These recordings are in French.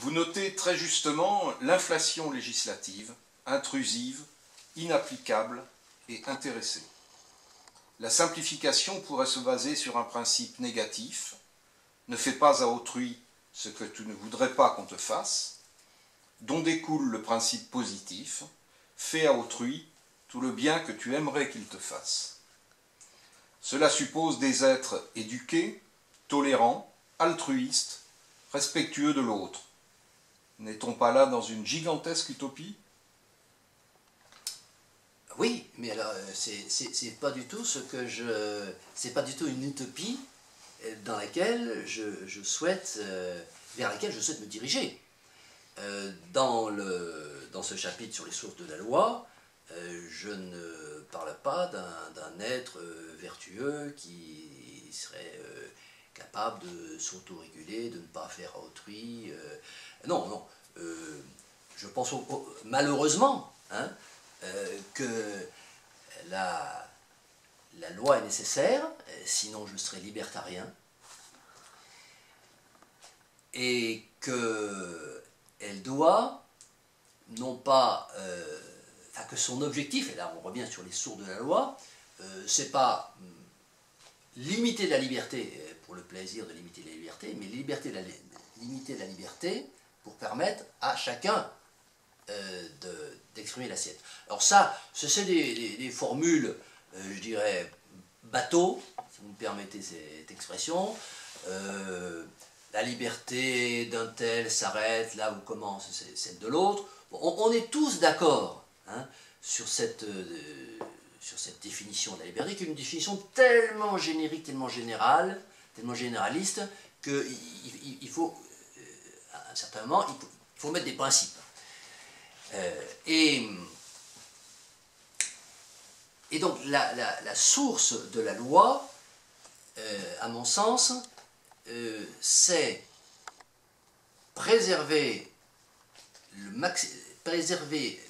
Vous notez très justement l'inflation législative, intrusive, inapplicable et intéressée. La simplification pourrait se baser sur un principe négatif, ne fais pas à autrui ce que tu ne voudrais pas qu'on te fasse, dont découle le principe positif, fais à autrui tout le bien que tu aimerais qu'il te fasse. Cela suppose des êtres éduqués, tolérants, altruistes, respectueux de l'autre. N'est-on pas là dans une gigantesque utopie? Oui, mais alors c'est pas du tout ce que c'est pas du tout une utopie dans laquelle je souhaite, vers laquelle je souhaite me diriger. Dans ce chapitre sur les sources de la loi, je ne parle pas d'un être vertueux qui serait capable de s'autoréguler, de ne pas faire à autrui. Non, non. Je pense malheureusement que la loi est nécessaire, sinon je serais libertarien, et qu'elle doit, non pas, que son objectif, et là on revient sur les sources de la loi, c'est pas limiter la liberté pour le plaisir de limiter la liberté, mais limiter la liberté pour permettre à chacun d'exprimer la sienne. Alors ça, c'est des formules, je dirais, bateau, si vous me permettez cette expression. La liberté d'un tel s'arrête là où commence celle de l'autre. Bon, on est tous d'accord sur cette définition de la liberté, qui est une définition tellement générique, tellement générale, tellement généraliste, qu'il faut, à un certain moment, il faut mettre des principes. Et donc la source de la loi, à mon sens, c'est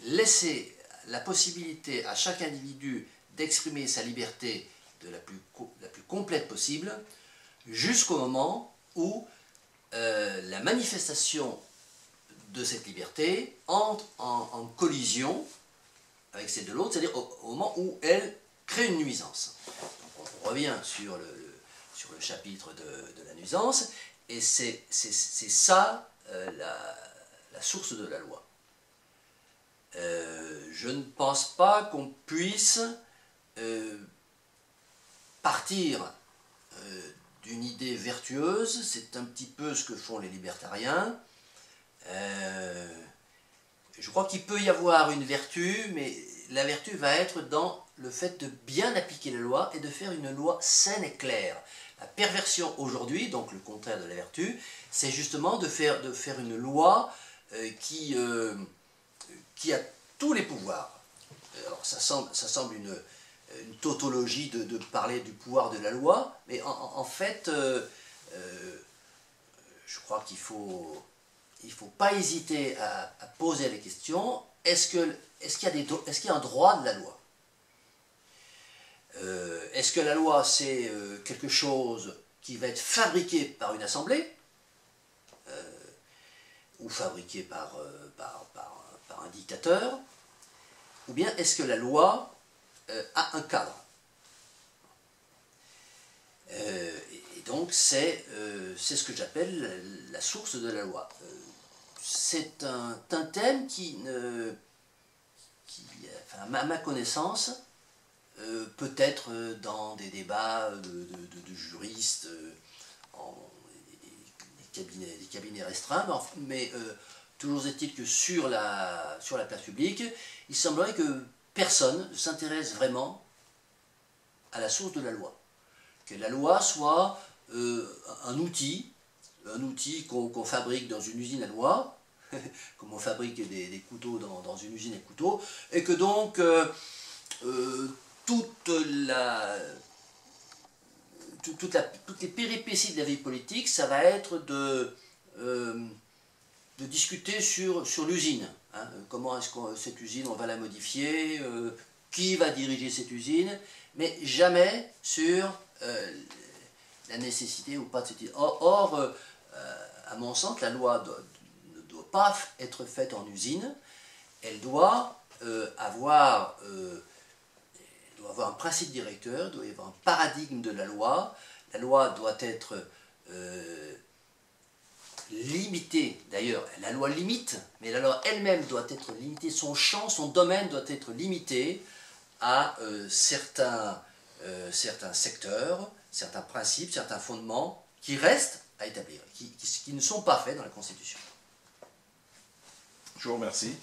laisser la possibilité à chaque individu d'exprimer sa liberté de la plus complète possible, jusqu'au moment où la manifestation de cette liberté entre en collision avec celle de l'autre, c'est-à-dire au moment où elle crée une nuisance. Donc on revient sur le chapitre de la nuisance, et c'est ça la source de la loi. Je ne pense pas qu'on puisse partir d'une idée vertueuse, c'est un petit peu ce que font les libertariens. Je crois qu'il peut y avoir une vertu, mais la vertu va être dans le fait de bien appliquer la loi et de faire une loi saine et claire. La perversion aujourd'hui, donc le contraire de la vertu, c'est justement de faire une loi qui a tous les pouvoirs. Alors ça semble une tautologie de parler du pouvoir de la loi, mais en fait, je crois qu'il faut pas hésiter à poser la question, est-ce qu'il y a un droit de la loi? Est-ce que la loi c'est quelque chose qui va être fabriqué par une assemblée ou fabriqué par un dictateur, ou bien est-ce que la loi a un cadre? Et donc c'est ce que j'appelle la source de la loi. C'est un thème qui, à ma connaissance, peut-être dans des débats de juristes, des cabinets restreints, mais toujours est-il que sur la place publique, il semblerait que personne ne s'intéresse vraiment à la source de la loi. Que la loi soit un outil qu'on fabrique dans une usine à noix, comme on fabrique des couteaux dans une usine à couteaux, et que donc toutes les péripéties de la vie politique, ça va être de discuter sur l'usine. Comment est-ce que cette usine, on va la modifier, qui va diriger cette usine, mais jamais sur la nécessité ou pas de cette usine. Or, à mon sens, la loi pas être faite en usine, elle doit avoir un principe directeur, doit y avoir un paradigme de la loi. La loi doit être limitée, d'ailleurs la loi limite, mais la loi elle-même doit être limitée, son champ, son domaine doit être limité à certains secteurs, certains principes, certains fondements qui restent à établir, qui ne sont pas faits dans la Constitution. Je vous remercie.